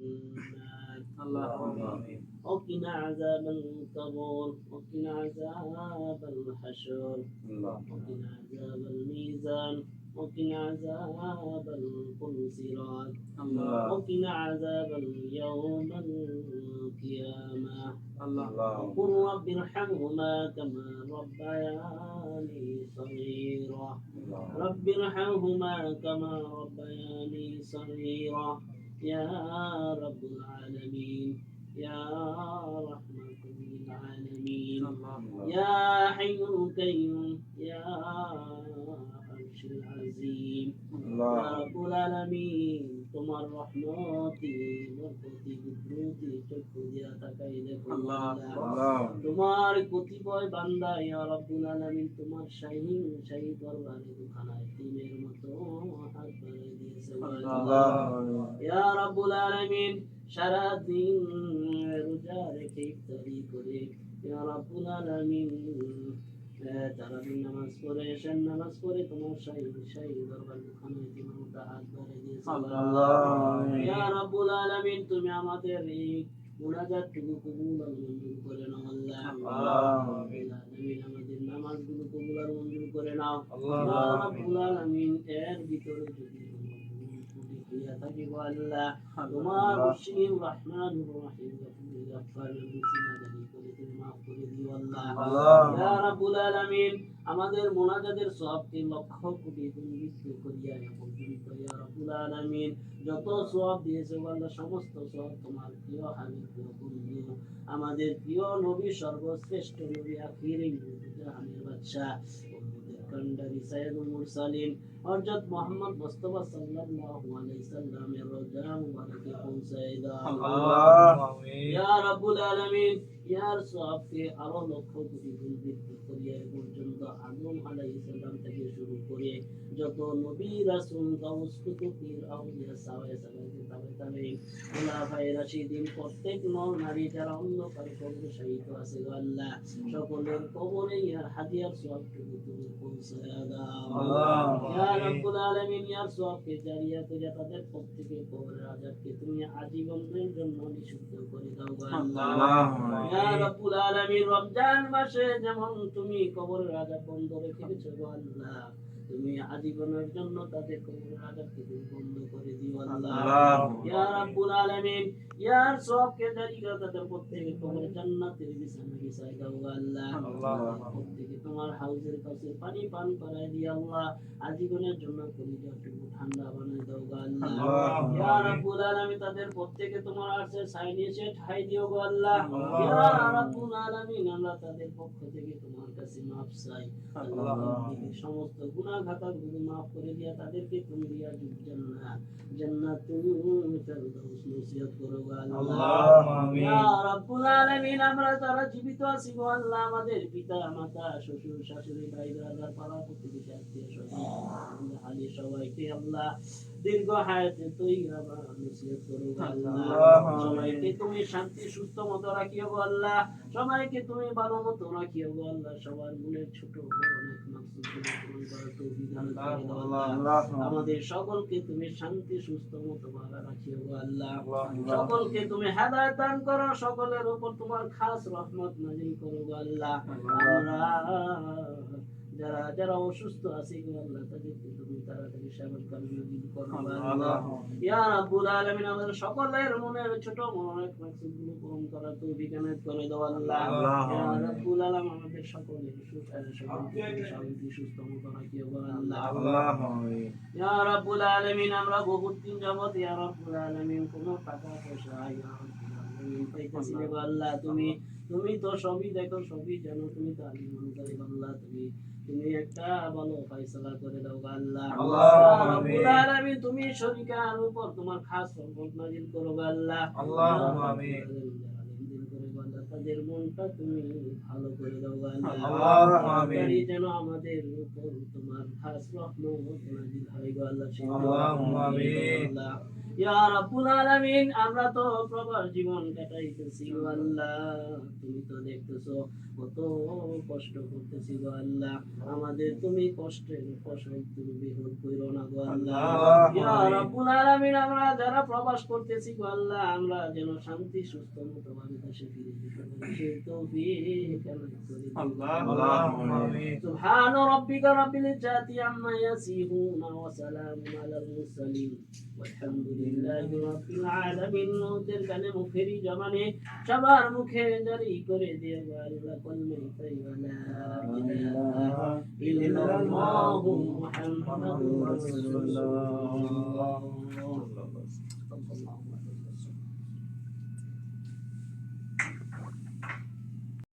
النار. اللهم آمين. وقنا عذاب القبر، وقنا عذاب الحشر، وقنا عذاب الميزان، وقنا عذاب الصراط، وقنا عذاب يوم القيامة. وقل رب ارحمهما كما ربياني صغيرا، رب ارحمهما كما ربياني صغيرا. يا رب العالمين، يا رحمة للعالمين، يا حي القيوم، يا عرش العظيم، يا رب العالمين। তোমার রহমতি বরকতি কুদরতি চক্ষু দিয়া তাকাই দেখো আল্লাহ, তোমার কতিপয় বান্দা ইয়া রাব্বুল আলামিন তোমার শাহী দরবারে দুখানা এতিমের মতো হাত বাড়িয়ে দিয়েছে আল্লাহ। ইয়া রাব্বুল আলামিন সারা দিন রোজা রেখে ইফতারি করে ইয়া রাব্বুল আলামিন তারাবি নামাজ পড়ে এশার নামাজ পড়ে তোমার শাহী দরবার দুখানা এতিমের মতো হাত বাড়িয়ে দিয়েছে আল্লাহ। ইয়া রাব্বুল আলামিন তুমি আমাদের এই মুনাজাতটুকু কবুল আর মঞ্জুর করে নাও আল্লাহ। আমিন। আমাদের নামাজগুলো কবুল আর মঞ্জুর করে নাও ইয়া রাব্বুল আলামিন। এর ভিতরে যদি হইয়া থাকে গো আল্লাহ, তোমার রহিম রহমানুর রহিম গফফার মুসিনাদানি করে তুমি মাফ করে দিও আল্লাহ। ইয়া রাব্বুল আলামিন আমাদের মুনাজাতের সওয়াবকে লক্ষ কোটি গুণ বৃদ্ধি করিয়া পর্যন্ত ইয়া রাব্বুল আলামিন যত সওয়াব দিয়েছে আল্লাহ সমস্ত সওয়াব তোমার প্রিয় হাবিব প্রিয় বন্ধু আমাদের প্রিয় নবী সর্বশ্রেষ্ঠ নবী আখিরি নবী জাহানের বাদশা উম্মতের কান্ডারি সাইয়্যিদুল মুরসালিন হযরত মুহাম্মদ মুস্তাফা সাল্লাল্লাহু আলাইহি সাল্লামের রওজা মুবারকে পৌঁছায় দাও আল্লাহুম্মা আমিন। ইয়া রাব্বুল আলামিন ইয়ার সওয়াবকে আরো লক্ষ কোটি গুণ বৃদ্ধি করিয়া পর্যন্ত আদম আলাইহিস সালাম থেকে শুরু করে যত নবী রাসূল গাউস কুতুব পীর আউলিয়া সাওয়ায়ে তাবেঈন খুলাফায়ে রাশিদিন প্রত্যেক নর নারী যারা অন্ধকার কবরে শায়িত আছে গো আল্লাহ সকলের কবরে ইয়ার হাদিয়ার সওয়াবটুকু তুমি পৌঁছায়া দাও ইয়া রাব্বুল আলামিন। ইয়ার সওয়াবকে জারিয়া করে তাদের প্রত্যেকের কবরের আযাবকে তুমি আজীবনের জন্য নিষিদ্ধ করে দাও গো আল্লাহ। ইয়া রাব্বুল আলামিন রমজান মাসে যেমন তুমি কবরের আযাব বন্ধ রেখে দিয়েছো গো আল্লাহ, তুমি আজীবনের জন্য তাদের কবরের আযাবকে তুমি বন্ধ করে দিও আল্লাহ। ইয়া রাব্বুল আলামিন ইয়ার সওয়াবকে জারিয়া তাদের প্রত্যেকের কবরে জান্নাতের বিছানা বিছায় দাও গো আল্লাহ। প্রত্যেকে তোমার হাউজের কাছে পানি পান করায় দিও আল্লাহ, আজীবনের জন্য কলিজাটুকু ঠান্ডা বানায় দাও গো আল্লাহ। ইয়া রাব্বুল আলামিন তাদের প্রত্যেকে তোমার আরশের ছায়া নিচে ঠাই দিও গো আল্লাহ। ইয়া রাব্বুল আলামিন আমরা তাদের পক্ষ থেকে তোমার কাছে মাফ চাই আল্লাহ। সমস্ত গুনাহ খাতাগুলো মাফ করে দিয়া তাদেরকে তুমি রিয়াজুল জান্নাতুল ফেরদাউস নসিহত করো গো আল্লাহ। ইয়া রাব্বুল আলামিন আমরা যারা জীবিত আছি গো আল্লাহ আমাদের পিতা মাতা শ্বশুর শাশুড়ি ভাই ব্রাদার পাড়া প্রতিবেশী আত্মীয় স্বজন আলী সবাইকে আল্লাহ দীর্ঘ হায়াতে তৈয়বা নসিহত করো গো আল্লাহ। সবাইকে তুমি শান্তি সুস্থ মতো রাখিও গো আল্লাহ, সবাইকে তুমি ভালো মতো রাখিও গো আল্লাহ। সবার মনের ছোট বড় অনেক মাকসুদগুলো পূরণ করার তৌফিক দান করো আল্লাহ। আমাদের সকলকে তুমি শান্তি সুস্থ মতো ভালো রাখিও গো আল্লাহ। সকলকে তুমি হেদায়েত দান করো, সকলের উপর তোমার খাস রহমত নাযিল করো গো আল্লাহ। আমরা যারা যারা অসুস্থ আছে গো আল্লাহ তাদেরকে তুমি তাড়াতাড়ি সেবন কামিল করো আল্লাহ। ইয়া রাব্বুল আলামিন আমাদের সকলের মনের ছোট মনের মাকসুদগুলো পূরণ করার তৌফিক এনায়েত করে দাও আল্লাহ। ইয়া রাব্বুল আলামিন আমাদের সকলের শান্তি সুস্থ মতো রাখিও গো আল্লাহ। ইয়া রাব্বুল আলামিন আমরা বহুত দিন যাবত ইয়া রাব্বুল আলামিন কোনো টাকা পয়সা ইয়া রাব্বুল আলামিন পাইতেছি না গো আল্লাহ। তুমি তো সবই দেখো সবই জানো, তুমি তো আলিমুল গায়ব আল্লাহ। তুমি একটা ভালো ফয়সালা করে দাও গো আল্লাহ। রাব্বুল আলামিন তুমি শরীকার উপর তোমার খাস রহমত নাযিল করো গো আল্লাহ। আল্লাহুম্মা আমিন। তাদের মনটা তুমি ভালো করে দাও গো আল্লাহ। আল্লাহুম্মা আমিন। যেন আমাদের উপর তোমার খাস রহমত নাযিল হয় গো আল্লাহ। আল্লাহুম্মা আমিন। ইয়া রাব্বুল আলামিন আমরা তো প্রবাস জীবন কাটাইতেছি গো আল্লাহ, তুমি তো দেখতেছো কত কষ্ট করতেছি গো আল্লাহ, আমাদের তুমি কষ্টের ফসল তুমি বিহুল কইরো না গো আল্লাহ। ইয়া রাব্বুল আলামিন আমরা যারা প্রবাস করতেছি গো আল্লাহ, আমরা যেন শান্তি সুস্থ মতো ভাবে দেশে ফিরে যেতে পারি, সেই তৌফিক আমাদের করে দিও। আল্লাহুম্মা আমিন। سبحان ربك رب العزة عما يصفون وسلام على المرسلين والحمد لله رب العالمين। মৌতের কানে মুখেরই জমানে সবার মুখে জারি করে দিয়ে আল্লাহ কলমে তৈবা লা ইলাহা ইল্লাল্লাহু মুহাম্মাদুর রাসূলুল্লাহ।